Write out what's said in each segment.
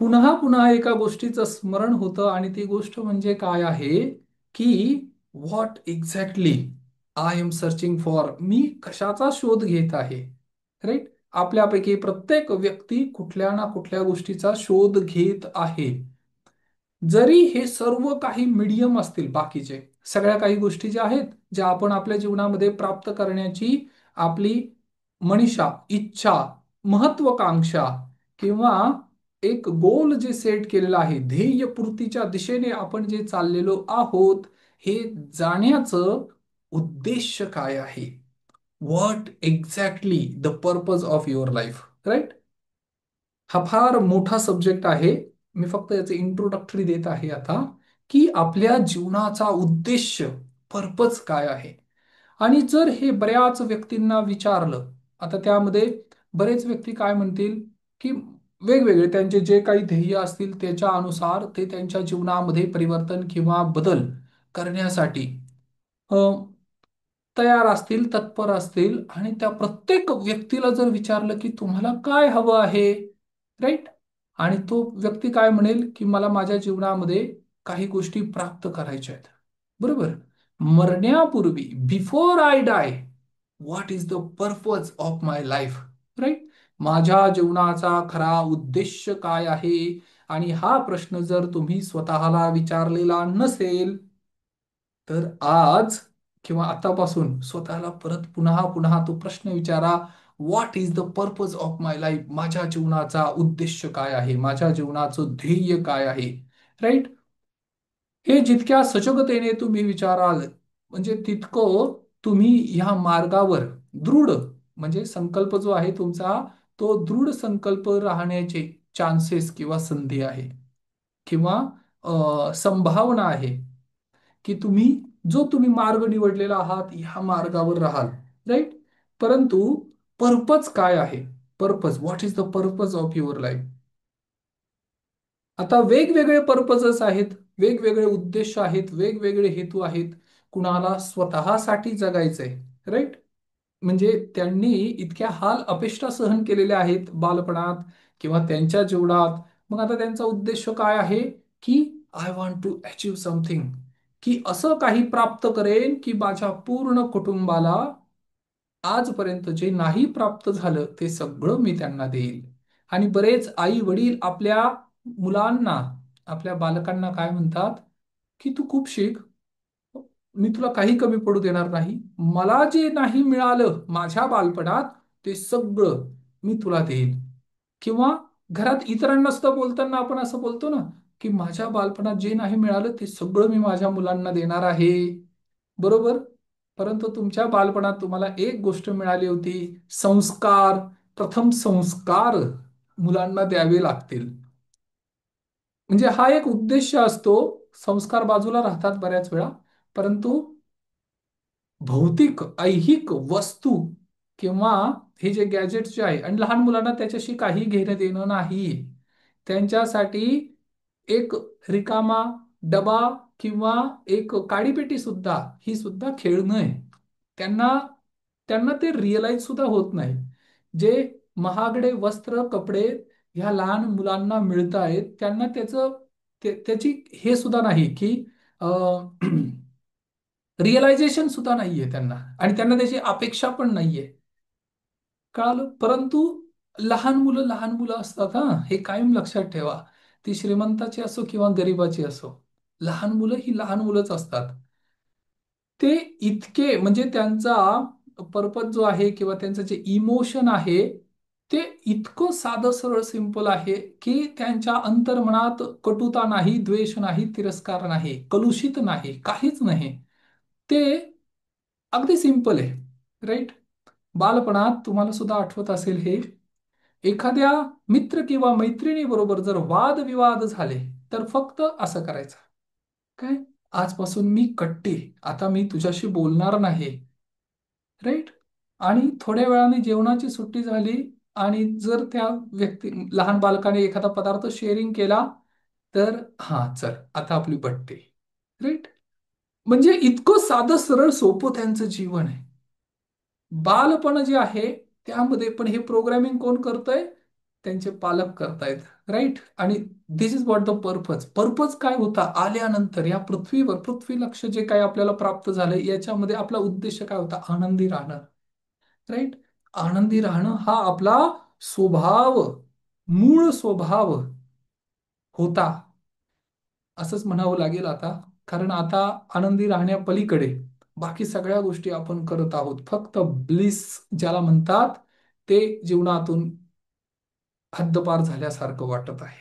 पुन्हा पुन्हा एका गोष्टीचं स्मरण होतं आणि ती गोष्ट म्हणजे काय आहे की what exactly I am searching for. मी कशाचा शोध घेत आहे. राईट. आपल्यापैकी प्रत्येक व्यक्ती कुठल्या ना कुठल्या गोष्टीचा शोध घेत आहे. जरी हे सर्व काही मीडियम असतील, बाकीचे सगळ्या काही गोष्टी ज्या आहेत, ज्या आपण आपल्या जीवनामध्ये प्राप्त करण्याची आपली मनीषा, इच्छा, महत्वाकांक्षा किंवा एक गोल जे सेट केलेलं आहे, ध्येयपूर्तीच्या दिशेने आपण जे चाललेलो आहोत, हे जाण्याचं उद्देश काय आहे. What exactly the purpose of your life. Right. हा फार मोठा सब्जेक्ट आहे. मी फक्त याचे इंट्रोडक्टरी देत आहे आता, की आपल्या जीवनाचा उद्देश, पर्पज काय आहे. आणि जर हे बऱ्याच व्यक्तींना विचारलं, आता त्यामध्ये बरेच व्यक्ती काय म्हणतील, की वेगवेगळे त्यांचे जे काही ध्येय असतील त्याच्या अनुसार ते त्यांच्या जीवनामध्ये परिवर्तन किंवा बदल करण्यासाठी अ, तयार असतील, तत्पर असतील. आणि त्या प्रत्येक व्यक्तीला जर विचारलं की तुम्हाला काय हवं आहे, राईट, आणि तो व्यक्ती काय म्हणेल की मला माझ्या जीवनामध्ये काही गोष्टी प्राप्त करायच्या आहेत. बरोबर. मरण्यापूर्वी, before I die, what is the purpose of my life. Right. माझ्या जीवनाचा खरा उद्देश काय आहे. आणि हा प्रश्न जर तुम्ही स्वतःला विचारलेला नसेल, तर आज किंवा आतापासून स्वतःला परत पुन्हा पुन्हा तो प्रश्न विचारा. What is the purpose of my life. माझ्या जीवनाचा उद्देश काय आहे, माझ्या जीवनाचं ध्येय काय आहे. राईट. हे जितक्या सजगतेने तुम्ही विचाराल, म्हणजे तितकं तुम्ही ह्या मार्गावर दृढ, म्हणजे संकल्प जो आहे तुमचा, तो दृढ संकल्प राहण्याचे चान्सेस किंवा संधी आहे, किंवा संभावना आहे, की तुम्ही मार्ग निवडलेला आहात ह्या मार्गावर राहाल. राईट. परंतु पर्पज काय आहे. Purpose, what is the purpose of your life. आता वेगवेगळे पर्पजेस आहेत, वेगवेगळे उद्देश आहेत, वेगवेगळे हेतू आहेत. कुणाला स्वतःसाठी जगायचंय. राईट. म्हणजे त्यांनी इतक्या हाल अपेष्टा सहन केलेल्या आहेत बालपणात किंवा त्यांच्या जीवनात. मग आता त्यांचा उद्देश काय आहे, की I want to achieve something, की असं काही प्राप्त करेन की माझ्या पूर्ण कुटुंबाला आजपर्यंत जे नाही प्राप्त झालं ते सगळं मी त्यांना देईल. आणि बरेच आई वडील आपल्या मुलांना, आपल्या बालकांना काय म्हणतात, की तू खूप शिक, मी तुला काही कमी पडू देणार नाही. मला जे नाही मिळालं माझ्या बालपणात ते सगळं मी तुला देईल. किंवा घरात इतरांना सुद्धा बोलताना आपण असं बोलतो ना, की माझ्या बालपणात जे नाही मिळालं ते सगळं मी माझ्या मुलांना देणार आहे. बरोबर. परंतु तुमच्या बालपणात तुम्हाला एक गोष्ट मिळाली होती, संस्कार. प्रथम संस्कार मुलांना द्यावे लागतील. म्हणजे हा एक उद्देश असतो. संस्कार बाजूला राहतात बऱ्याच वेळा. परंतु भौतिक ऐहिक वस्तू किंवा हे जे गॅजेट्स जे आहे, आणि लहान मुलांना त्याच्याशी काही घेणं देणं नाही. त्यांच्यासाठी एक रिकामा डबा किंवा एक काडीपेटी सुद्धा, ही सुद्धा खेळणं आहे. त्यांना त्यांना ते रिअलाइज सुद्धा होत नाही. जे महागडे वस्त्र कपडे ह्या लहान मुलांना मिळत आहेत, त्यांना त्याची हे सुद्धा नाही की रिअलायझेशन सुद्धा नाहीये त्यांना, आणि त्यांना त्याची अपेक्षा पण नाहीये. कळालं. परंतु लहान मुलं असतात हा, हे कायम लक्षात ठेवा. ती श्रीमंताची असो किंवा गरिबाची असो, लहान मुलं ही लहान मुलंच असतात. ते इतके म्हणजे त्यांचा पर्पज जो आहे किंवा त्यांचं जे इमोशन आहे, ते इतकं साधं सरळ सिंपल आहे, की त्यांच्या अंतर्मनात कटुता नाही, द्वेष नाही, तिरस्कार नाही, कलुषित नाही, काहीच नाही. ते अगदी सिंपल आहे. राईट. बालपणात तुम्हाला सुद्धा आठवत असेल हे, एखाद्या मित्र किंवा मैत्रिणी बरोबर जर वादविवाद झाले, तर फक्त असं करायचं, काय, आजपासून मी कट्टी, आता मी तुझ्याशी बोलणार नाही. राईट. आणि थोड्या वेळाने जेवणाची सुट्टी झाली, आणि जर त्या व्यक्ती लहान बालकाने एखादा पदार्थ शेअरिंग केला, तर हा चल आता आपली बट्टी. राईट. म्हणजे इतकं साधं सरळ सोपं त्यांचं जीवन आहे. बालपण जे आहे त्यामध्ये पण हे प्रोग्रामिंग कोण करतंय, त्यांचे पालक करतायत. राईट. आणि this is what the purpose. Purpose काय होता आल्यानंतर या पृथ्वीवर, पृथ्वी लक्ष जे काय आपल्याला प्राप्त झालं याच्यामध्ये आपला उद्देश काय होता? आनंदी राहणं. राईट. आनंदी राहणं हा आपला स्वभाव, मूळ स्वभाव होता, असंच म्हणावं लागेल आता. कारण आता आनंदी राहण्यापलीकडे बाकी सगळ्या गोष्टी आपण करत आहोत. फक्त ब्लिस ज्याला म्हणतात ते जीवनातून हद्दपार झाल्यासारखं वाटत आहे.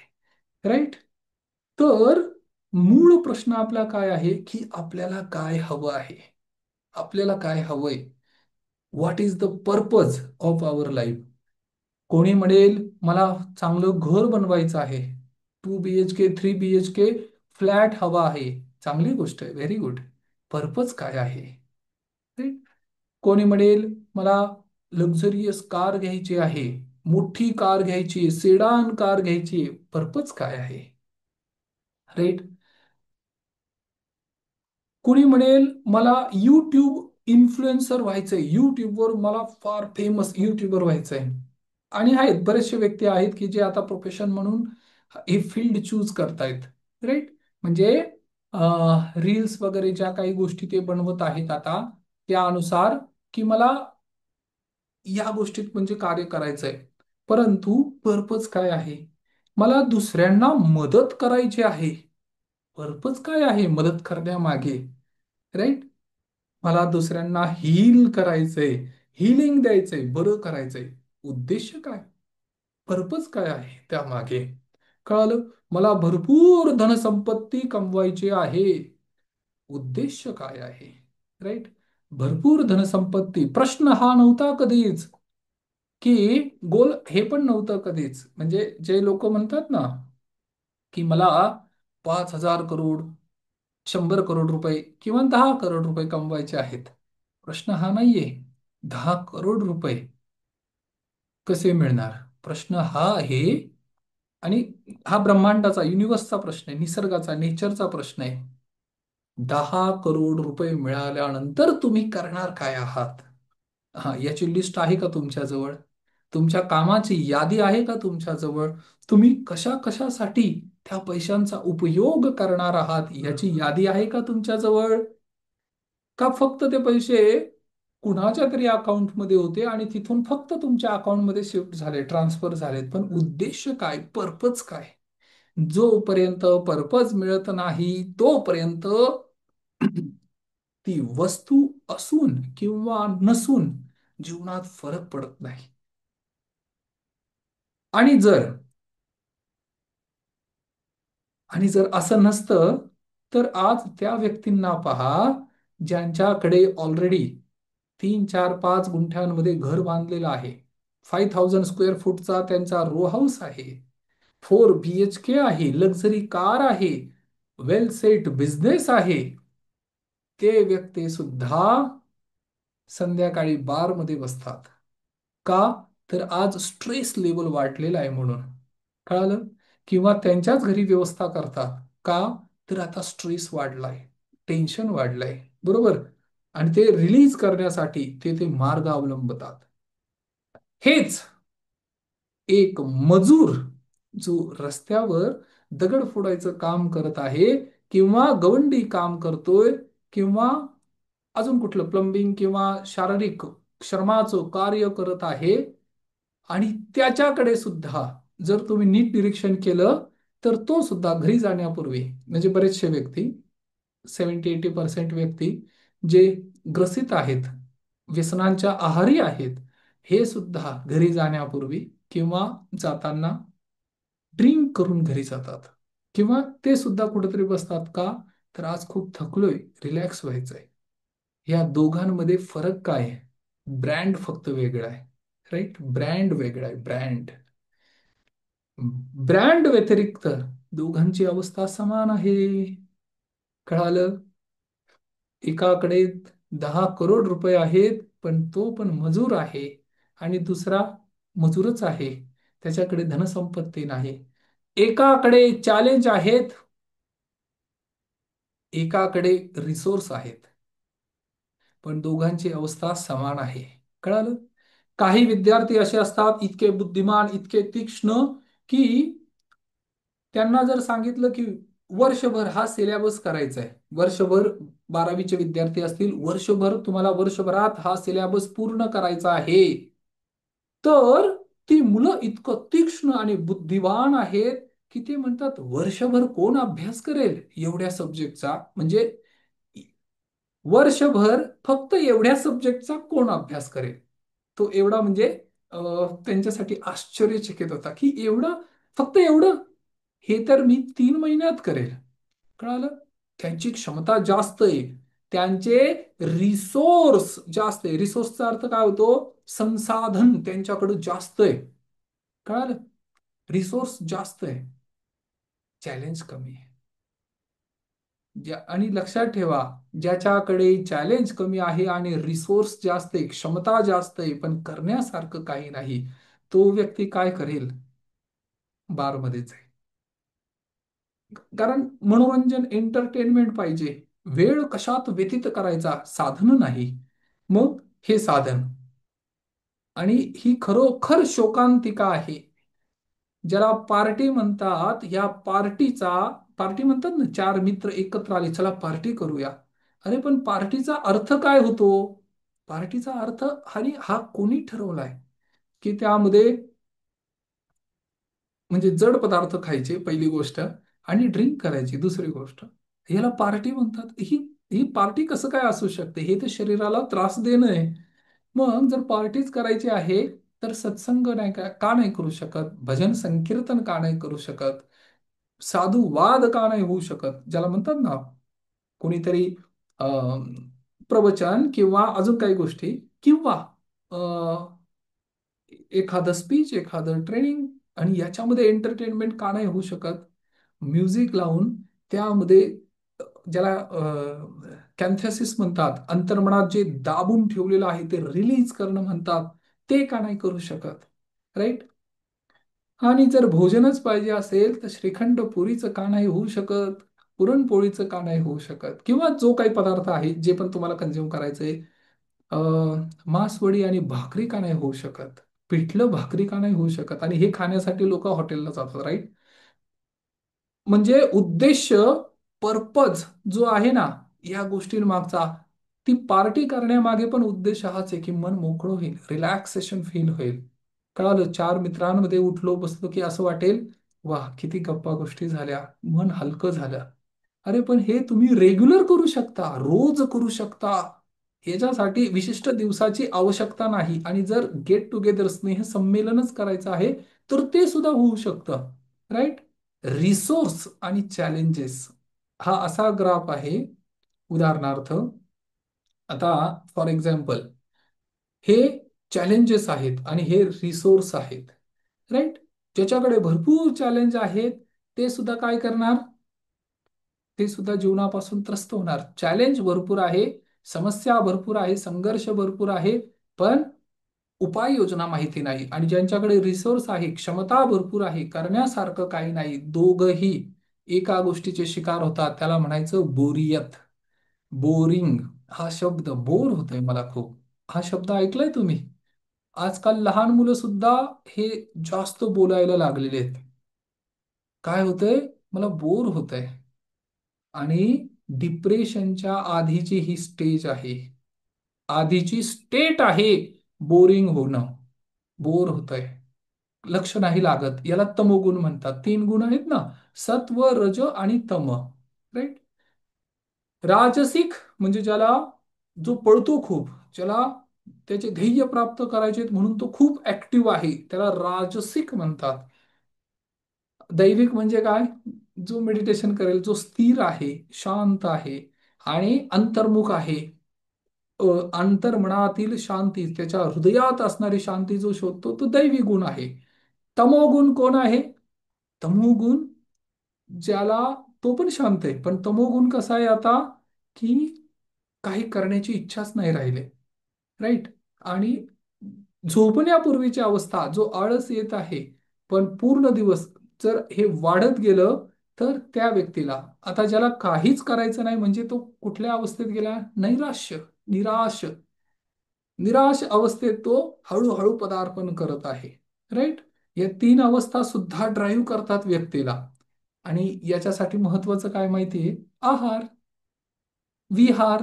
राईट. तर मूळ प्रश्न आपला काय आहे की आपल्याला काय हवं आहे? आपल्याला काय हवंय? What is the purpose of our life? कोणी म्हणेल मला चांगलं घर बनवायचं आहे, 2 BHK 3 BHK फ्लॅट हवा आहे. चांगली गोष्ट आहे, व्हेरी गुड. पर्पज काय आहे? Right? कोणी म्हणेल मला लक्झरियस कार घ्यायची आहे, मोठी कार घ्यायची, सेडान कार घ्यायची. पर्पज काय आहे? राईट. कोणी म्हणेल मला युट्यूब इन्फ्लुएन्सर व्हायचंय, युट्यूबवर मला फार फेमस युट्यूबर व्हायचंय. आणि आहेत बरेचसे व्यक्ती आहेत की जे आता प्रोफेशन म्हणून हे फील्ड चूज करतायत. राईट. म्हणजे रील्स वगैरे ज्या काही गोष्टी ते बनवत आहेत आता, त्यानुसार की मला या गोष्टीत म्हणजे कार्य करायचंय. परंतु पर्पज काय आहे? मला दुसऱ्यांना मदत करायची आहे. पर्पज काय आहे मदत करण्यामागे? राईट. मला दुसऱ्यांना हील करायचंय, हिलिंग द्यायचंय, बरं करायचंय. उद्देश काय? पर्पज काय आहे त्यामागे? कळालं? मला भरपूर धनसंपत्ती कमवायची आहे. उद्देश काय आहे? राईट. भरपूर धनसंपत्ती प्रश्न हा नव्हता कधीच, की गोल हे पण नव्हतं कधीच. म्हणजे जे लोक म्हणतात ना की मला 5,000 करोड, 100 करोड रुपये किंवा 10 करोड रुपये कमवायचे आहेत. प्रश्न हा नाहीये 10 करोड रुपये कसे मिळणार. प्रश्न हा आहे, आणि हा ब्रह्मांडाचा, युनिवर्सचा प्रश्न आहे, निसर्गाचा, नेचरचा प्रश्न आहे. 10 करोड रुपये मिळाल्यानंतर तुम्ही करणार काय आहात? हा, याची लिस्ट आहे का तुमच्याजवळ? तुमच्या कामाची यादी आहे का तुमच्याजवळ? तुम्ही कशा कशासाठी त्या पैशांचा उपयोग करणार आहात याची यादी आहे का तुमच्याजवळ? का फक्त ते पैसे कुणाच्या तरी अकाउंटमध्ये होते आणि तिथून फक्त तुमच्या अकाउंटमध्ये शिफ्ट झाले, ट्रान्सफर झालेत, पण उद्देश काय, पर्पज काय? जोपर्यंत पर्पज मिळत नाही तोपर्यंत ती वस्तू असून किंवा नसून जीवनात फरक पडत नाही. आणि जर आणि जर असं नसतं तर आज त्या व्यक्तींना पहा ज्यांच्याकडे ऑलरेडी 3 4 5 गुंठ्यांमध्ये घर बांधलेलं आहे, 5,000 स्क्वेअर फूटचा त्यांचा रो हाऊस आहे, 4 BHK आहे, लक्झरी कार आहे, वेल सेट बिझनेस आहे, ते व्यक्ती सुद्धा संध्याकाळी बारमध्ये बसतात. का? तर आज स्ट्रेस लेवल वाढलेला आहे म्हणून. कळालं? किंवा त्यांच्याच घरी व्यवस्था करतात. का? तर आता स्ट्रेस वाढलाय, टेन्शन वाढलंय. बरोबर. आणि ते रिलीज करण्यासाठी ते ते मार्ग अवलंबतात. हेच एक मजूर जो रस्त्यावर दगड फोडायचं काम करत आहे, किंवा गवंडी काम करतोय, किंवा अजून कुठलं प्लंबिंग किंवा शारीरिक श्रमाचं कार्य करत आहे, आणि त्याच्याकडे सुद्धा जर तुम्ही नीट निरीक्षण केलं तर तो सुद्धा घरी जाण्यापूर्वी, म्हणजे बरेचसे व्यक्ती, 70-80% व्यक्ती जे ग्रसित आहेत, व्यसनांच्या आहारी आहेत, हे सुद्धा घरी जाण्यापूर्वी किंवा जाताना ड्रिंक करून घरी जातात. किंवा ते सुद्धा कुठेतरी बसतात. का? तर आज खूप थकलोय, रिलॅक्स व्हायचंय. या दोघांमध्ये फरक काय आहे? ब्रँड फक्त वेगळा आहे. राईट. ब्रँड वेगळा आहे, ब्रँड. ब्रँड व्यतिरिक्त दोघांची अवस्था समान आहे. कळालं? एकाकडे 10 करोड रुपये आहेत पण तो पण मजूर आहे, आणि दुसरा मजूरच आहे, त्याच्याकडे धनसंपत्ती नाही. एकाकडे चॅलेंज आहेत, एकाकडे रिसोर्स आहेत, पण दोघांची अवस्था समान आहे. कळालं? काही विद्यार्थी असे असतात इतके बुद्धिमान, इतके तीक्ष्ण, की त्यांना जर सांगितलं की वर्षभर हा सिलेबस करायचा आहे, वर्षभर 12वीचे विद्यार्थी असतील, वर्षभर तुम्हाला वर्षभरात हा सिलेबस पूर्ण करायचा आहे, तर ती मुलं इतकं तीक्ष्ण आणि बुद्धिवान आहेत की ते म्हणतात वर्षभर कोण अभ्यास करेल एवढ्या सब्जेक्टचा, म्हणजे वर्षभर फक्त एवढ्या सब्जेक्टचा कोण अभ्यास करेल. तो एवढा म्हणजे त्यांच्यासाठी आश्चर्यचकित होता की एवढं, फक्त एवढं, हे तर मी 3 महिन्यात करेल. कळालं? त्यांची क्षमता जास्त आहे, त्यांचे रिसोर्स जास्त आहे. रिसोर्सचा अर्थ काय होतो? संसाधन त्यांच्याकडे जास्त आहे. कळालं? रिसोर्स जास्त आहे, चॅलेंज कमी आहे. आणि लक्षात ठेवा, ज्याच्याकडे चॅलेंज कमी आहे आणि रिसोर्स जास्त आहे, क्षमता जास्त आहे, पण करण्यासारखं काही नाही, तो व्यक्ती काय करेल? बारमध्ये जाईल. कारण मनोरंजन, एंटरटेनमेंट पाहिजे, वेळ कशात व्यतीत करायचा, साधन नाही. मग हे साधन, आणि ही खरोखर शोकांतिका आहे. ज्याला पार्टी म्हणतात, या पार्टीचा, पार्टी म्हणतात ना, चार मित्र एकत्र आले, चला पार्टी करूया. अरे पण पार्टीचा अर्थ काय होतो? पार्टीचा अर्थ, आणि हा कोणी ठरवलाय की त्यामध्ये म्हणजे जड पदार्थ खायचे पहिली गोष्ट, आणि ड्रिंक करायची दुसरी गोष्ट, याला पार्टी म्हणतात? ही ही पार्टी कसं काय असू शकते? हे तर शरीराला त्रास देणं आहे. मग जर पार्टीच करायची आहे, तर सत्संग नाही का नाही करू शकत? भजन संकीर्तन का नाही करू शकत? साधू वाद का नाही होऊ शकत? ज्याला म्हणतात ना, कोणीतरी अं, प्रवचन किंवा अजून काही गोष्टी, किंवा एखादं स्पीच, एखादं ट्रेनिंग, आणि याच्यामध्ये एंटरटेनमेंट का नाही होऊ शकत? म्युझिक लावून त्यामध्ये ज्याला कॅन्थेसिस म्हणतात, अंतर्मनात जे दाबून ठेवलेलं आहे ते रिलीज करणं म्हणतात, ते का नाही करू शकत? राईट? आणि जर भोजनच पाहिजे असेल तर श्रीखंड पुरीचं का नाही होऊ शकत? पुरणपोळीचं का नाही होऊ शकत? किंवा जो काही पदार्थ आहे जे पण तुम्हाला कंझ्युम करायचंय, मांसवडी आणि भाकरी का नाही होऊ शकत? पिठलं भाकरी का नाही होऊ शकत? आणि हे खाण्यासाठी लोक हॉटेलला जातात, राईट? म्हणजे उद्देश, पर्पज जो आहे ना या गोष्टींमागचा, ती पार्टी करण्यामागे पण उद्देश हाच आहे की मन मोकळं होईल, रिलॅक्सेशन फील होईल. कळालं? चार मित्रांमध्ये उठलो बसलो की असं वाटेल, वा किती गप्पा गोष्टी झाल्या, मन हलकं झालं. अरे पण हे तुम्ही रेग्युलर करू शकता, रोज करू शकता. याच्यासाठी विशिष्ट दिवसाची आवश्यकता नाही. आणि जर गेट टुगेदर, स्नेह संमेलनच करायचं आहे, तर ते सुद्धा होऊ शकतं. राईट? रिसोर्स आणि चॅलेंजेस, हा असा ग्राफ आहे. उदाहरणार्थ, आता फॉर एक्झाम्पल, हे चॅलेंजेस आहेत आणि हे रिसोर्स आहेत. राईट? ज्याच्याकडे भरपूर चॅलेंज आहेत, ते सुद्धा काय करणार? ते सुद्धा जीवनापासून त्रस्त होणार. चॅलेंज भरपूर आहे, समस्या भरपूर आहे, संघर्ष भरपूर आहे, पण उपाययोजना माहिती नाही. आणि ज्यांच्याकडे रिसोर्स आहे, क्षमता भरपूर आहे, करण्यासारखं काही नाही, दोघही एका गोष्टीचे शिकार होतात. त्याला म्हणायचं बोरियत, बोरिंग. हा शब्द, बोर होतोय मला खूप, हा शब्द ऐकलाय तुम्ही? आजकाल लहान मुलं सुद्धा हे जास्त बोलायला लागलेले आहेत. काय होतंय? मला बोर होतंय. आणि डिप्रेशनच्या आधीची ही स्टेज आहे, आधीची स्टेट आहे, बोरिंग होणं, बोर होतंय, लक्ष नाही लागत. याला तमोगुण म्हणतात. 3 गुण आहेत ना, सत्व, रज आणि तम. राईट? राजसिक म्हणजे ज्याला, जो पळतो खूप, ज्याला त्याचे ध्येय प्राप्त करायचे म्हणून तो खूप ऍक्टिव्ह आहे, त्याला राजसिक म्हणतात. दैविक म्हणजे काय? जो मेडिटेशन करेल, जो स्थिर आहे, शांत आहे आणि अंतर्मुख आहे. अंतर्मनातील शांती, त्याच्या हृदयात असणारी शांती जो शोधतो, तो दैवी गुण आहे. तमोगुण कोण आहे? तमोगुण ज्याला, तो पण शांत आहे, पण तमोगुण कसा आहे आता, की काही करण्याची इच्छाच नाही राहिले. राईट? आणि झोपण्यापूर्वीची अवस्था, जो आळस येत आहे, पण पूर्ण दिवस जर हे वाढत गेलं, तर त्या व्यक्तीला, आता ज्याला काहीच करायचं नाही, म्हणजे तो कुठल्या अवस्थेत गेला? नैराश्य, निराश. निराश अवस्थेत तो हळूहळू पदार्पण करत आहे. राईट. या तीन अवस्था सुद्धा ड्राईव्ह करतात व्यक्तीला. आणि याच्यासाठी महत्वाचं काय माहितीये? आहार, विहार,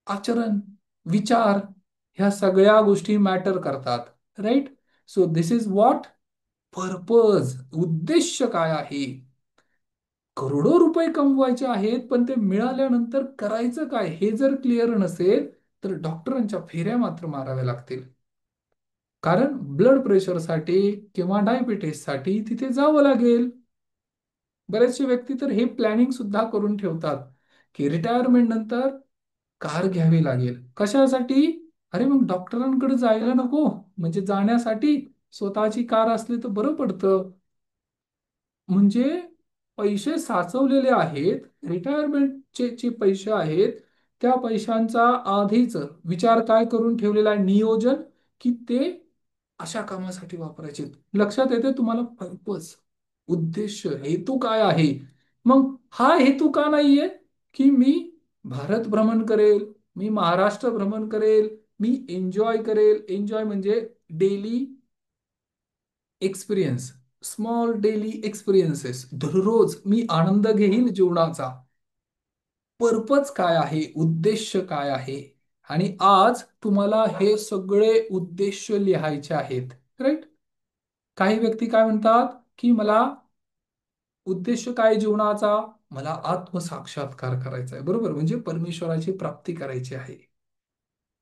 आचरण, विचार, ह्या सगळ्या गोष्टी मॅटर करतात. Right. So this is what purpose. उद्देश काय आहे? करोडो रुपये कमवायचे आहेत, पण ते मिळाल्यानंतर करायचं काय हे जर क्लिअर नसेल, तर डॉक्टरांच्या फेऱ्या मात्र माराव्या लागतील. कारण ब्लड प्रेशरसाठी किंवा डायबिटीससाठी तिथे जावं लागेल. बरेचसे व्यक्ती तर हे प्लॅनिंग सुद्धा करून ठेवतात की रिटायरमेंट नंतर कार घ्यावी लागेल. कशासाठी? अरे मग डॉक्टरांकडे जायला नको, म्हणजे जाण्यासाठी स्वतःची कार असली तर बरं पडतं. म्हणजे पैसे साचवलेले आहेत, रिटायरमेंटचे जे पैसे आहेत, त्या पैशांचा आधीच विचार काय करून ठेवलेला आहे, नियोजन, की ते अशा कामासाठी वापरायचे. लक्षात येते तुम्हाला पर्पज, उद्देश, हेतू काय आहे? मग हा हेतू का नाहीये की मी भारत भ्रमण करेल, मी महाराष्ट्र भ्रमण करेल, मी एन्जॉय करेल. एन्जॉय म्हणजे daily experience, small daily experiences, दररोज मी आनंद घेईन जीवनाचा. पर्पज काय आहे? उद्देश काय आहे? आणि आज तुम्हाला हे सगळे उद्देश लिहायचे आहेत. राईट. काही व्यक्ती काय म्हणतात की मला उद्देश काय जीवनाचा? मला आत्मसाक्षात्कार करायचा आहे, बरोबर, म्हणजे परमेश्वराची प्राप्ती करायची आहे.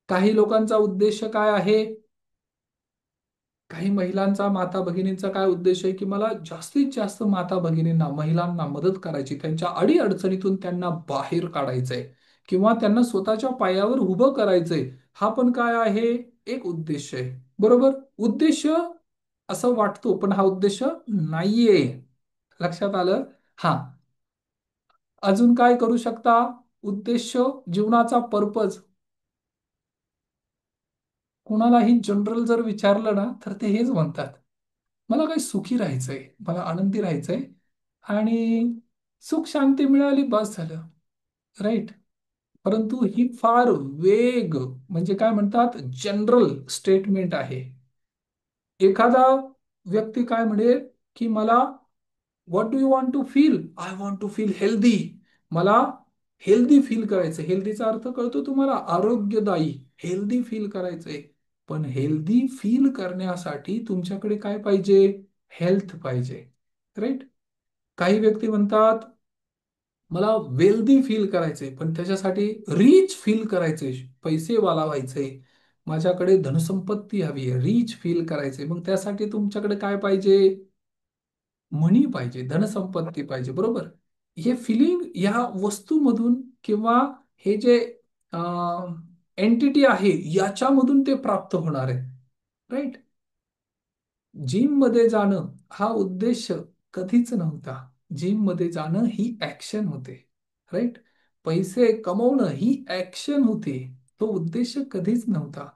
काही लोकांचा उद्देश काय आहे? काही महिलांचा, माता भगिनींचा काय उद्देश आहे की मला जास्तीत जास्त माता भगिनींना, महिलांना मदत करायची, त्यांच्या अडी अडचणीतून त्यांना बाहेर काढायचंय किंवा त्यांना स्वतःच्या पायावर उभं करायचंय. हा पण काय आहे? एक उद्देश आहे, बरोबर. उद्देश असं वाटतो, पण हा उद्देश नाहीये. लक्षात आलं? हा. अजून काय करू शकता? उद्देश, जीवनाचा पर्पज. कुणालाही जनरल जर विचारलं ना, तर ते हेच म्हणतात, मला काही सुखी राहायचंय, मला आनंदी राहायचंय, आणि सुख शांती मिळाली बस झालं. राईट. परंतु ही फार वेग, म्हणजे काय म्हणतात, जनरल स्टेटमेंट आहे. एखादा व्यक्ती काय म्हणेल की मला, what do you want to feel? I want to feel healthy. मला हेल्दी फील करायचं. हेल्दीचा अर्थ कळतो तुम्हाला? आरोग्यदायी. हेल्दी फील करायचंय. पण हेल्दी फील करण्यासाठी तुमच्याकडे काय पाहिजे? हेल्थ पाहिजे. राईट. काही व्यक्ती म्हणतात मला वेल्दी फील करायचंय, पण त्याच्यासाठी रिच फील करायचंय, पैसेवाला व्हायचंय, माझ्याकडे धनसंपत्ती हवी आहे, रिच फील करायचंय. मग त्यासाठी तुमच्याकडे काय पाहिजे? मनी पाहिजे, धनसंपत्ती पाहिजे, बरोबर. हे फिलिंग या वस्तूमधून किंवा हे जे एंटिटी आहे याच्यामधून ते प्राप्त होणार आहे. राईट. जिम मध्ये जाणं हा उद्देश कधीच नव्हता. जिम मध्ये जाणं ही ऍक्शन होते. राईट. पैसे कमवणं ही ऍक्शन होती, तो उद्देश कधीच नव्हता.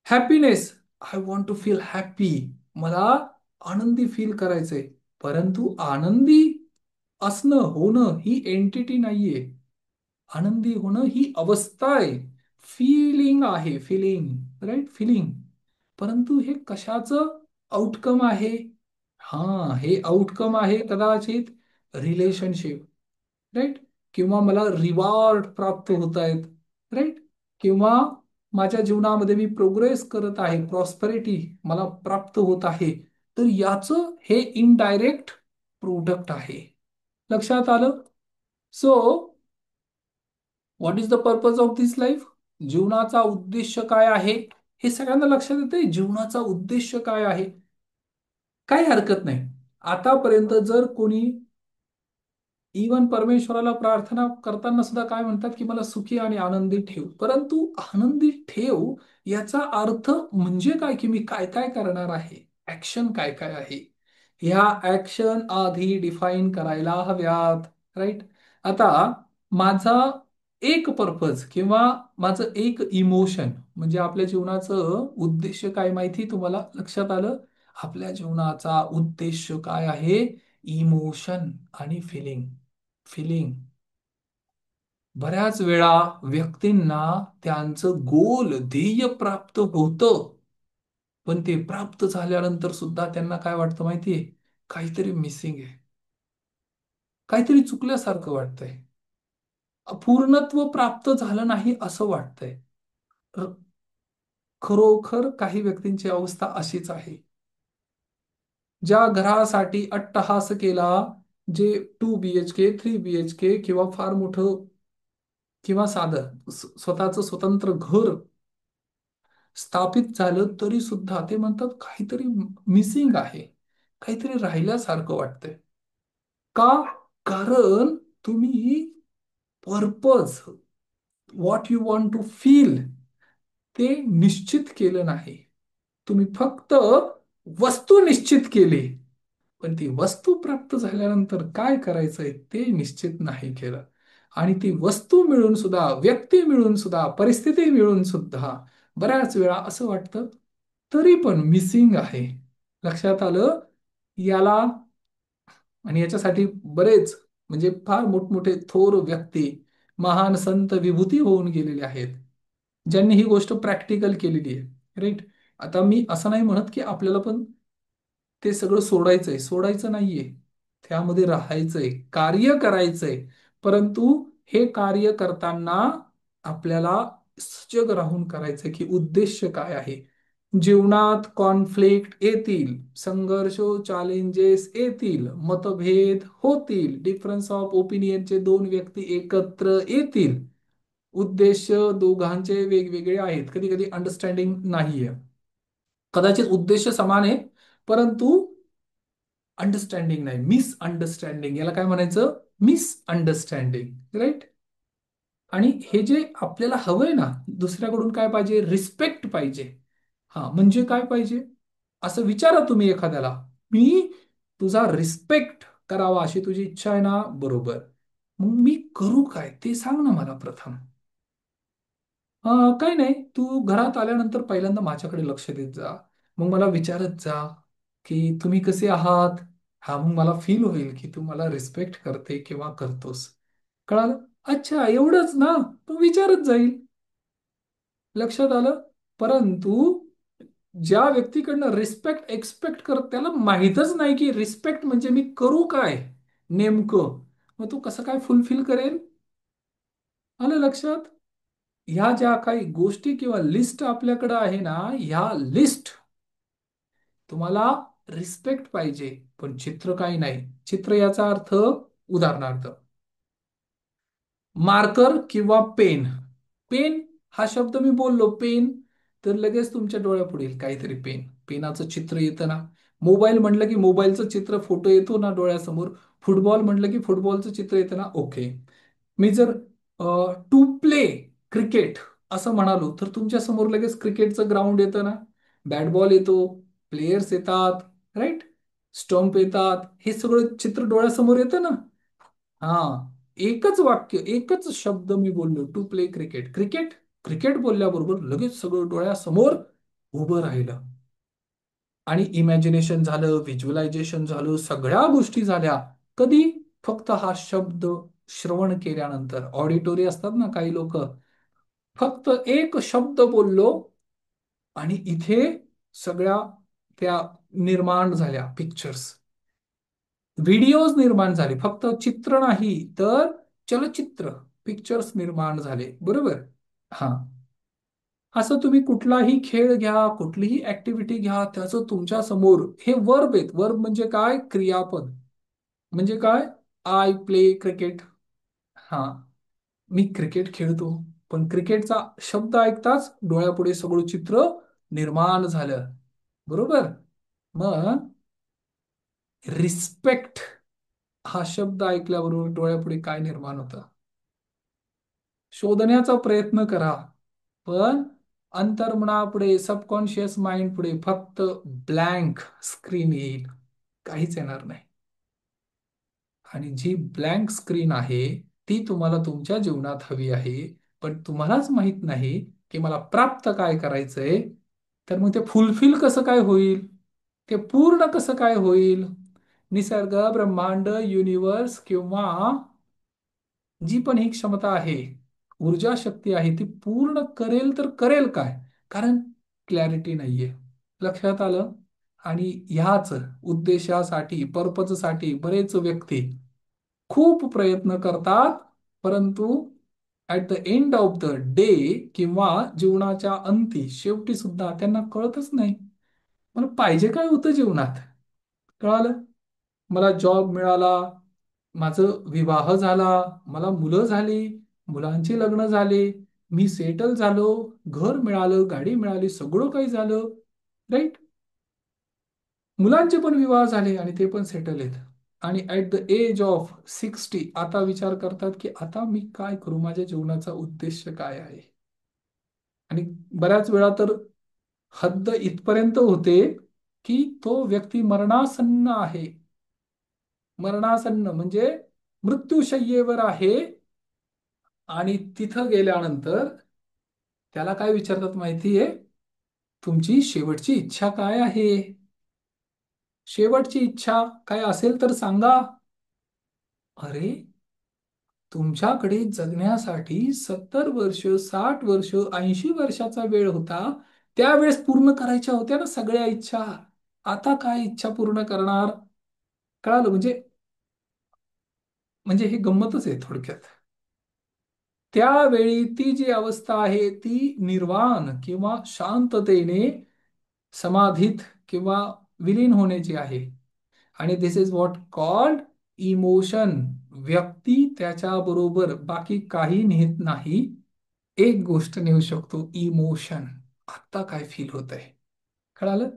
Happiness, I want to feel happy, मला आनंदी फील करायचंय. परंतु आनंदी असणं, होणं ही एंटिटी नाहीये. आनंदी होणं ही अवस्था आहे, फिलिंग आहे, फिलिंग. राईट. फिलिंग. परंतु हे कशाचं आउटकम आहे? हा, हे आउटकम आहे कदाचित रिलेशनशिप. राईट. किंवा मला रिवॉर्ड प्राप्त होत आहेत. राईट. किंवा माझ्या जीवनामध्ये मी प्रोग्रेस करत आहे, प्रॉस्पेरिटी मला प्राप्त होत आहे. तर याचं हे इनडायरेक्ट प्रोडक्ट आहे. लक्षात आलं? So what is the purpose of this life? जीवनाचा उद्देश काय आहे? हे सगळ्यांना लक्षात येते? जीवनाचा उद्देश काय आहे? काही हरकत नाही. आतापर्यंत जर कोणी इवन परमेश्वराला प्रार्थना करताना सुद्धा काय म्हणतात की मला सुखी आणि आनंदी ठेव. परंतु आनंदी ठेव याचा अर्थ म्हणजे काय? की मी काय काय करणार आहे, ऍक्शन काय काय आहे, ह्या ऍक्शन आधी डिफाईन करायला हव्यात. राईट. आता माझा एक पर्पज किंवा माझं एक इमोशन, म्हणजे आपल्या जीवनाचं उद्देश काय माहिती तुम्हाला? लक्षात आलं? आपल्या जीवनाचा उद्देश काय आहे? इमोशन आणि फिलिंग. फिलिंग. बऱ्याच वेळा व्यक्तींना त्यांचं गोल ध्येय प्राप्त होतं, पण ते प्राप्त झाल्यानंतर सुद्धा त्यांना काय वाटतं माहितीये? काहीतरी मिसिंग आहे, काहीतरी चुकल्यासारखं वाटतंय, पूर्णत्व प्राप्त झालं नाही असं वाटतंय. र- खरोखर काही व्यक्तींची अवस्था अशीच आहे. ज्या घरासाठी अट्टहास केला, जे 2 BHK 3 BHK किंवा फार मोठं किंवा साधं स्वतःचं स्वतंत्र घर स्थापित झालं, तरी सुद्धा ते म्हणतात काहीतरी मिसिंग आहे, काहीतरी राहिल्यासारखं वाटतंय. का? कारण तुम्ही purpose, what you want to feel, ते निश्चित केलं नाही. तुम्ही फक्त वस्तू निश्चित केली, पण ती वस्तू प्राप्त झाल्यानंतर काय करायचंय ते निश्चित नाही केलं. आणि ती वस्तू मिळून सुद्धा, व्यक्ती मिळून सुद्धा, परिस्थिती मिळून सुद्धा बऱ्याच वेळा असं वाटतं तरी पण मिसिंग आहे. लक्षात आलं? याला आणि याच्यासाठी बरेच म्हणजे फार मोठमोठे थोर व्यक्ती, महान संत विभूती होऊन गेलेले आहेत, ज्यांनी ही गोष्ट प्रॅक्टिकल केलेली आहे. राईट? आता मी असं नाही म्हणत की आपल्याला पण ते सगळं सोडायचंय, सोडायचं नाहीये. त्यामध्ये राहायचंय, कार्य करायचंय. परंतु हे कार्य करताना आपल्याला सजग राहून करायचंय की उद्देश काय आहे. जीवनात कॉन्फ्लिक्ट येतील, संघर्ष, चॅलेंजेस येतील, मतभेद होतील, डिफरन्स ऑफ ओपिनियनचे दोन व्यक्ती एकत्र येतील. उद्देश दोघांचे वेगवेगळे आहेत, कधी कधी अंडरस्टँडिंग नाहीये. कदाचित उद्देश समान आहे, परंतु अंडरस्टँडिंग नाही, मिसअंडरस्टँडिंग, याला काय म्हणायचं? मिसअंडरस्टँडिंग. राईट? आणि हे जे आपल्याला हवंय ना, दुसऱ्याकडून काय पाहिजे? रिस्पेक्ट पाहिजे. हा म्हणजे काय पाहिजे? असं विचारा तुम्ही एखाद्याला, मी तुझा रिस्पेक्ट करावा अशी तुझी इच्छा आहे ना? बरोबर. मग मी करू काय ते सांग ना मला प्रथम. काही नाही, तू घरात आल्यानंतर पहिल्यांदा माझ्याकडे लक्ष देत जा. मग मला विचारत जा की तुम्ही कसे आहात. हा, मग मला फील होईल की तू मला रिस्पेक्ट करते किंवा करतोस. कळालं? अच्छा, एवढंच ना? तो विचारत जाईल. लक्षात आलं? परंतु ज्या व्यक्तीकडनं रिस्पेक्ट एक्सपेक्ट करत, त्याला माहीतच नाही की रिस्पेक्ट म्हणजे मी करू काय नेमकं, मग तू कसं काय फुलफिल करेल? आलं लक्षात? ह्या ज्या काही गोष्टी किंवा लिस्ट आपल्याकडे आहे ना, ह्या लिस्ट तुम्हाला रिस्पेक्ट पाहिजे, पण चित्र काही नाही. चित्र याचा अर्थ, उदाहरणार्थ, मार्कर किंवा पेन. पेन हा शब्द मी बोललो, पेन, तर लगेच तुमच्या डोळ्यापुढे येईल काहीतरी पेन, पेनाचं चित्र येतं ना. मोबाईल म्हटलं की मोबाईलचं चित्र, फोटो येतो ना डोळ्यासमोर. फुटबॉल म्हटलं की फुटबॉलचं चित्र येतं ना. ओके. मी जर टू प्ले क्रिकेट असं म्हणालो, तर तुमच्या समोर लगेच क्रिकेटचं ग्राउंड येतं ना, बॅट बॉल येतो, प्लेयर्स येतात, राईट, स्टंप येतात, हे सगळं चित्र डोळ्यासमोर येतं ना. हा, एकच वाक्य, एकच शब्द मी बोललो, to play cricket. Cricket, cricket बोलल्याबरोबर लगेच सगळं डोळ्यासमोर उभं राहिलं. आणि इमॅजिनेशन झालं, व्हिज्युअलायझेशन झालं, सगळ्या गोष्टी झाल्या. कधी? फक्त हा शब्द श्रवण केल्यानंतर. ऑडिटोरी असतात ना काही लोक, फक्त एक शब्द बोललो आणि इथे सगळ्या त्या निर्माण झाल्या पिक्चर्स, व्हिडिओज निर्माण झाले. फक्त चित्र नाही तर चलचित्र, पिक्चर्स निर्माण झाले. बरोबर? हा, असं तुम्ही कुठलाही खेळ घ्या, कुठलीही ऍक्टिव्हिटी घ्या, त्याचं तुमच्या समोर हे वर्ब आहेत. वर्ब म्हणजे काय? क्रियापद. म्हणजे काय? I play cricket. हा, मी क्रिकेट खेळतो. पण क्रिकेटचा शब्द ऐकताच डोळ्यापुढे सगळं चित्र निर्माण झालं. बरोबर? मग रिस्पेक्ट हा शब्द ऐकल्याबरोबर डोळ्यापुढे काय निर्माण होतं? शोधण्याचा प्रयत्न करा, पण अंतर्मनापुढे, सबकॉन्शियस माइंड पुढे फक्त ब्लँक स्क्रीन येईल, काहीच येणार नाही. आणि जी ब्लँक स्क्रीन आहे, ती तुम्हाला तुमच्या जीवनात हवी आहे, पण तुम्हालाच माहित नाही की मला प्राप्त काय करायचंय. तर मग ते फुलफिल कसं काय होईल? ते पूर्ण कसं काय होईल? निसर्ग, ब्रह्मांड, युनिवर्स किंवा जी पण ही क्षमता आहे, ऊर्जा शक्ती आहे, ती पूर्ण करेल तर करेल काय? कारण क्लॅरिटी नाहीये. लक्षात आलं? आणि ह्याच उद्देशासाठी, पर्पजसाठी बरेच व्यक्ती खूप प्रयत्न करतात, परंतु at the end of the day किंवा जीवनाच्या अंती शेवटी सुद्धा त्यांना कळतच नाही मला पाहिजे काय होतं जीवनात. कळालं? मला जॉब मिळाला, माझं विवाह झाला, मला मुलं झाली, मुलांची लग्न झाले, मी सेटल झालो, घर मिळालं, गाडी मिळाली, सगळं काही झालं, राईट. मुलांचे पण विवाह झाले आणि ते पण सेटल आहेत. आणि ऍट द एज ऑफ 60 आता विचार करतात की आता मी काय करू, माझ्या जीवनाचा उद्देश काय आहे. आणि बऱ्याच वेळा तर हद्द इथपर्यंत होते की तो व्यक्ती मरणासन्न आहे. मरणासन्न म्हणजे मृत्यूशय्येवर आहे, आणि तिथं गेल्यानंतर त्याला काय विचारतात माहितीये? तुमची शेवटची इच्छा काय आहे? शेवटची इच्छा काय असेल तर सांगा. अरे, तुमच्याकडे जगण्यासाठी 70 वर्ष, 60 वर्ष, 80 वर्षाचा वेळ होता. त्यावेळेस पूर्ण करायच्या होत्या ना सगळ्या इच्छा. आता काय इच्छा पूर्ण करणार? कळालं? म्हणजे ही गंमतच आहे थोडक्यात. त्यावेळी ती जी अवस्था आहे ती निर्वाण किंवा शांततेने समाधीत किंवा विलीन होण्याची आहे. आणि this is what called emotion. व्यक्ती त्याच्याबरोबर बाकी काही नेत नाही, एक गोष्ट नेऊ शकतो, इमोशन. आत्ता काय फील होत आहे. कळालं?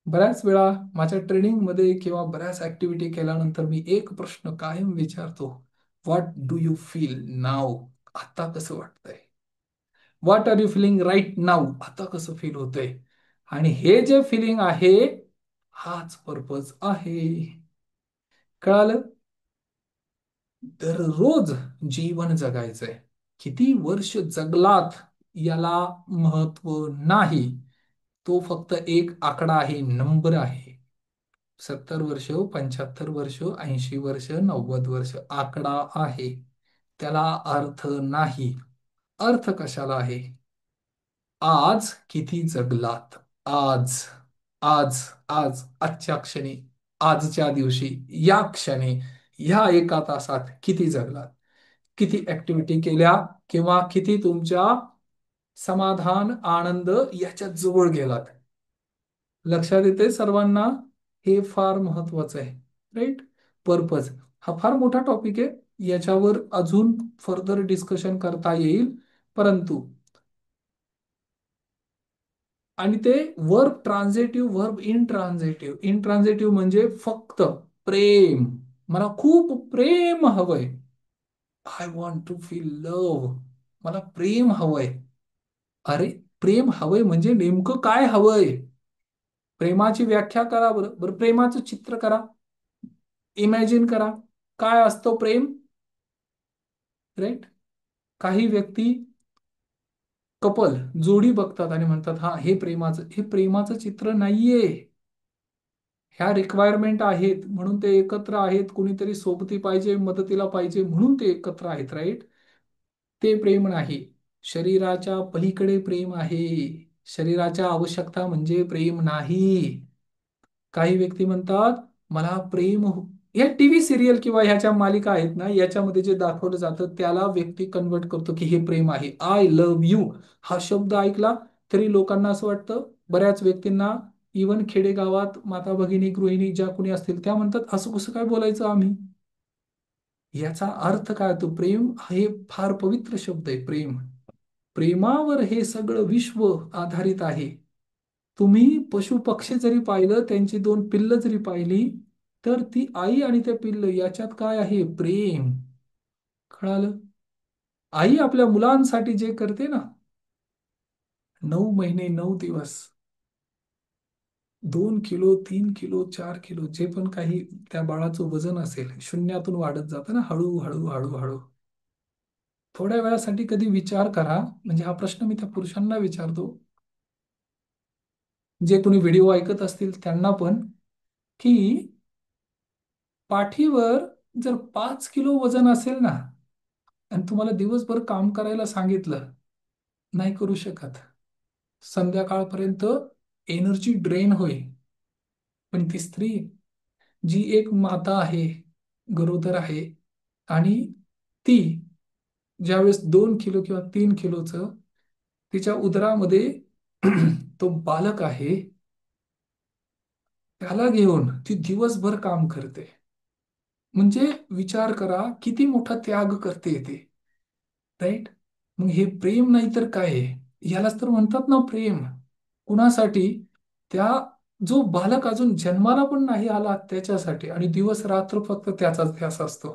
बऱ्याच वेळा माझ्या ट्रेनिंगमध्ये किंवा बऱ्याच ऍक्टिव्हिटी केल्यानंतर मी एक प्रश्न कायम विचारतो, व्हॉट डू यू फील नाव? आता कसं वाटतंय? What are you feeling right नाव? आता कसं फील होतंय? आणि हे जे फिलिंग आहे, हाच पर्पज आहे. कळालं? दररोज जीवन जगायचंय. किती वर्ष जगलात याला महत्व नाही. तो फक्त एक आकडा आहे, नंबर आहे. 70 वर्ष, 75 वर्ष, 80 वर्ष, 90 वर्ष आकडा आहे. त्याला अर्थ नाही. अर्थ कशाला आहे? आज किती जगलात? आज, आज, आज, आजच्या क्षणी, आजच्या दिवशी, या क्षणी, ह्या एका तासात किती जगलात? किती ऍक्टिव्हिटी केल्या किंवा किती तुमच्या समाधान, आनंद याच्या जवळ गेलात? लक्षात येते सर्वांना? हे फार महत्वाचं आहे. राईट? पर्पज हा फार मोठा टॉपिक आहे, याच्यावर अजून फर्दर डिस्कशन करता येईल. परंतु आणि ते वर्ब ट्रान्झिटिव्ह, वर्ब इनट्रान्झिटिव्ह. इनट्रान्झिटिव्ह म्हणजे फक्त प्रेम. मला खूप प्रेम हवंय. I want to feel love. मला प्रेम हवंय. अरे, प्रेम हवंय म्हणजे नेमकं काय हवंय? प्रेमाची व्याख्या करा बरं. बरं, प्रेमाचं चित्र करा, इमॅजिन करा. काय असतं प्रेम? राईट? काही व्यक्ती कपल, जोडी बघतात आणि म्हणतात हा हे प्रेमाचं. हे प्रेमाचं चित्र नाहीये. ह्या रिक्वायरमेंट आहेत म्हणून ते एकत्र आहेत. कुणीतरी सोबती पाहिजे, मदतीला पाहिजे म्हणून ते एकत्र आहेत. राईट? ते प्रेम नाही. शरीराच्या पलीकडे प्रेम आहे. शरीराच्या आवश्यकता म्हणजे प्रेम नाही. काही व्यक्ती म्हणतात मला प्रेम या टीव्ही सिरियल किंवा ह्याच्या मालिका आहेत ना, याच्यामध्ये जे दाखवलं जातं त्याला व्यक्ती कन्वर्ट करतो की हे प्रेम आहे. आय लव्ह यू हा शब्द ऐकला तरी लोकांना असं वाटतं, बऱ्याच व्यक्तींना, इवन खेडेगावात माता भगिनी, गृहिणी ज्या कोणी असतील त्या म्हणतात असं कसं काय बोलायचं आम्ही? याचा अर्थ काय? तो प्रेम हे फार पवित्र शब्द आहे. प्रेम, प्रेमावर हे सगळं विश्व आधारित आहे. तुम्ही पशु पक्षी जरी पाहिलं, त्यांची दोन पिल्ल जरी पाहिली, तर ती आई आणि ते पिल्ल याच्यात काय आहे? प्रेम. कळालं? आई आपल्या मुलांसाठी जे करते ना, 9 महिने 9 दिवस, 2 किलो, 3 किलो, 4 किलो जे पण काही त्या बाळाचं वजन असेल, शून्यातून वाढत जातं ना, हळू हळू हळू हळू. थोड्या वेळासाठी कधी विचार करा, म्हणजे हा प्रश्न मी त्या पुरुषांना विचारतो, जे कोणी व्हिडिओ ऐकत असतील त्यांना पण, की पाठीवर जर 5 किलो वजन असेल ना, आणि तुम्हाला दिवसभर काम करायला सांगितलं, नाही करू शकत. संध्याकाळपर्यंत एनर्जी ड्रेन होईल. पण ती स्त्री, जी एक माता आहे, गरोदर आहे, आणि ती ज्यावेळेस 2 किलो किंवा 3 किलोचं तिच्या उदरामध्ये तो बालक आहे, त्याला घेऊन ती दिवसभर काम करते. म्हणजे विचार करा किती मोठा त्याग करते ती. राईट. मग हे प्रेम नाही तर काय आहे? यालाच तर म्हणतात ना प्रेम. कुणासाठी? त्या जो बालक अजून जन्माला पण नाही आला त्याच्यासाठी, आणि दिवस रात्र फक्त त्याचाच ध्यास असतो.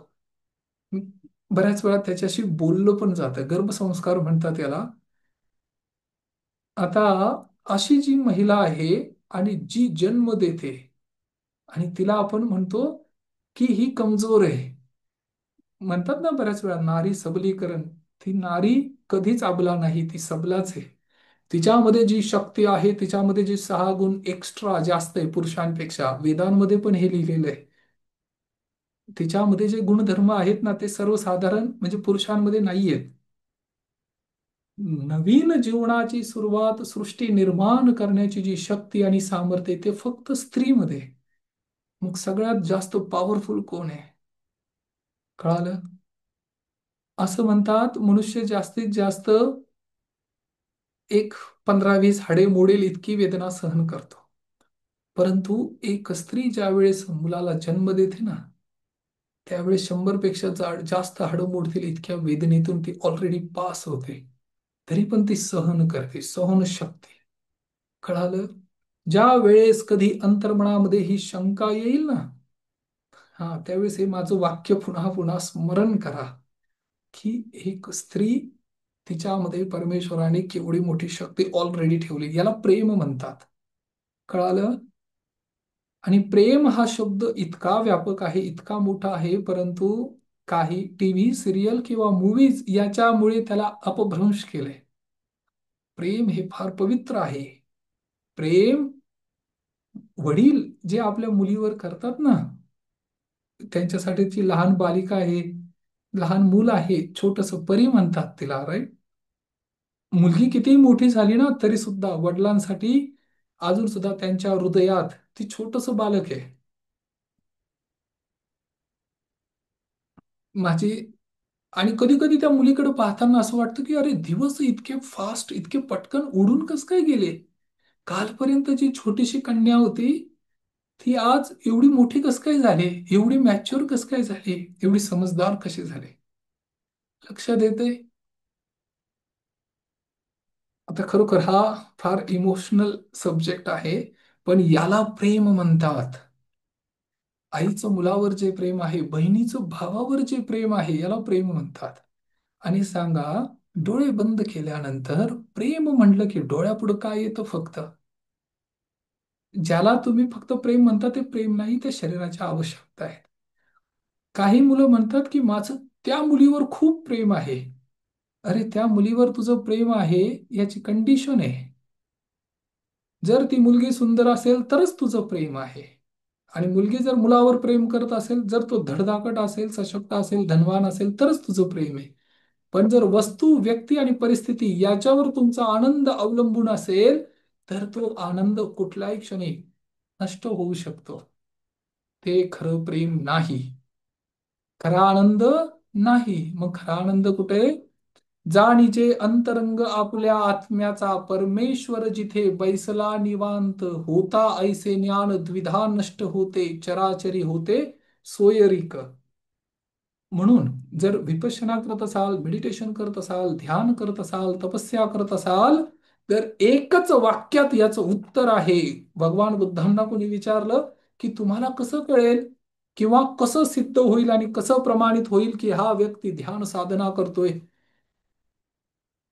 बऱ्याच वेळा त्याच्याशी बोललं पण जातं, गर्भसंस्कार म्हणतात याला. आता अशी जी महिला आहे आणि जी जन्म देते, आणि तिला आपण म्हणतो की ही कमजोर आहे. म्हणतात ना बऱ्याच वेळा नारी सबलीकरण. ती नारी कधीच अबला नाही, ती सबलाच आहे. तिच्यामध्ये जी शक्ती आहे, तिच्यामध्ये जे 6 गुण एक्स्ट्रा जास्त आहे पुरुषांपेक्षा, वेदांमध्ये पण हे लिहिलेलं आहे. तिच्यामध्ये जे गुणधर्म आहेत ना, ते सर्वसाधारण म्हणजे पुरुषांमध्ये नाहीयेत. नवीन जीवनाची सुरुवात, सृष्टी निर्माण करण्याची जी शक्ती आणि सामर्थ्य आहे, ते फक्त स्त्रीमध्ये आहे. मग सगळ्यात जास्त पॉवरफुल कोण आहे? कळालं? असं म्हणतात मनुष्य जास्तीत जास्त एक 15-20 हाडे मोडेल इतकी वेदना सहन करतो. परंतु एक स्त्री ज्या वेळेस मुलाला जन्म देते ना, त्यावेळेस 100 पेक्षा जास्त हाडं मोडतील इतक्या वेदनेतून ती ऑलरेडी पास होते. तरी पण ती सहन करते, सहन शक्ती. कळालं? ज्या वेळेस कधी अंतर्मनामध्ये ही शंका येईल ना, हा त्यावेळेस हे माझं वाक्य पुन्हा पुन्हा स्मरण करा, की एक स्त्री, तिच्यामध्ये परमेश्वराने केवढी मोठी शक्ती ऑलरेडी ठेवली. याला प्रेम म्हणतात. कळालं? आणि प्रेम हा शब्द इतका व्यापक आहे, इतका मोठा आहे, परंतु काही टीव्ही सिरियल किंवा मूवीज याच्यामुळे त्याला अपभ्रंश केलंय. प्रेम हे फार पवित्र आहे. प्रेम वडील जे आपल्या मुलीवर करतात ना, त्यांच्यासाठी ती लहान बालिका आहे, लहान मूल आहे, छोटस परी म्हणतात तिला, राईट. मुलगी कितीही मोठी झाली ना, तरी सुद्धा वडिलांसाठी अजून सुद्धा त्यांच्या हृदयात ती छोटस बालक आहे. माझी आणि कधी कधी त्या मुलीकडे पाहताना असं वाटतं की अरे दिवस इतके फास्ट, इतके पटकन उडून कस काय गेले. कालपर्यंत जी छोटीशी कन्या होती, ती आज एवढी मोठी कस काय झाली, एवढी मॅच्युअर कस काय झाली, एवढी समजदार कशी झाली. लक्षात येते. आता खरोखर हा फार इमोशनल सब्जेक्ट आहे, पण याला प्रेम म्हणतात. आईचं मुलावर जे प्रेम आहे, बहिणीचं भावावर जे प्रेम आहे, याला प्रेम म्हणतात. आणि सांगा, डोळे बंद केल्यानंतर प्रेम म्हटलं की डोळ्यापुढं काय येतं फक्त? ज्याला तुम्ही फक्त प्रेम म्हणता ते प्रेम नाही, ते शरीराच्या आवश्यकता आहेत. काही मुलं म्हणतात की माझं त्या मुलीवर खूप प्रेम आहे. अरे त्या मुलीवर तुझं प्रेम आहे याची कंडिशन आहे. जर ती मुलगी सुंदर असेल तरच तुझं प्रेम आहे. आणि मुलगी जर मुलावर प्रेम करत असेल, जर तो धडधाकट असेल, सशक्त असेल, धनवान असेल, तरच तुझं प्रेम आहे. पण जर वस्तू, व्यक्ती आणि परिस्थिती याच्यावर तुमचा आनंद अवलंबून असेल, तर तो आनंद कुठल्याही क्षणी नष्ट होऊ शकतो. ते खरं प्रेम नाही. खरा आनंद नाही. मग खरा आनंद कुठे? जाणीचे अंतरंग आपल्या आत्म्याचा परमेश्वर जिथे बैसला निवांत होता, ऐसे ज्ञान द्विधा नष्ट होते, चराचरी होते सोयरीक. म्हणून जर विपश्यना करत असाल, मेडिटेशन करत असाल, ध्यान करत असाल, तपस्या करत असाल, तर एकच वाक्यात याचं उत्तर आहे. भगवान बुद्धांना कोणी विचारलं की तुम्हाला कसं कळेल किंवा कसं सिद्ध होईल आणि कसं प्रमाणित होईल की हा व्यक्ती ध्यान साधना करतोय?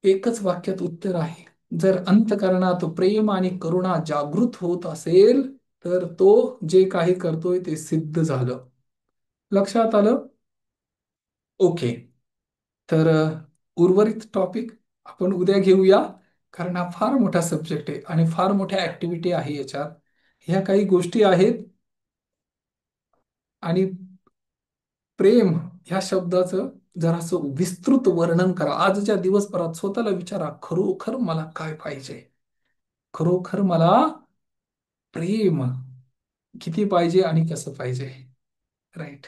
एकच वाक्यात उत्तर आहे. जर अंतःकरणात प्रेम आणि करुणा जागृत होत असेल, तर तो जे काही करतोय ते सिद्ध झालं. लक्षात आलं? ओके. तर उर्वरित टॉपिक आपण उद्या घेऊया, कारण हा फार मोठा सब्जेक्ट आहे आणि फार मोठ्या ऍक्टिव्हिटी आहे याच्यात. ह्या काही गोष्टी आहेत. आणि प्रेम ह्या शब्दाचं जरासं विस्तृत वर्णन करा आजच्या दिवसभरात. स्वतःला विचारा, खरोखर मला काय पाहिजे? खरोखर मला प्रेम किती पाहिजे आणि कसं पाहिजे? राईट.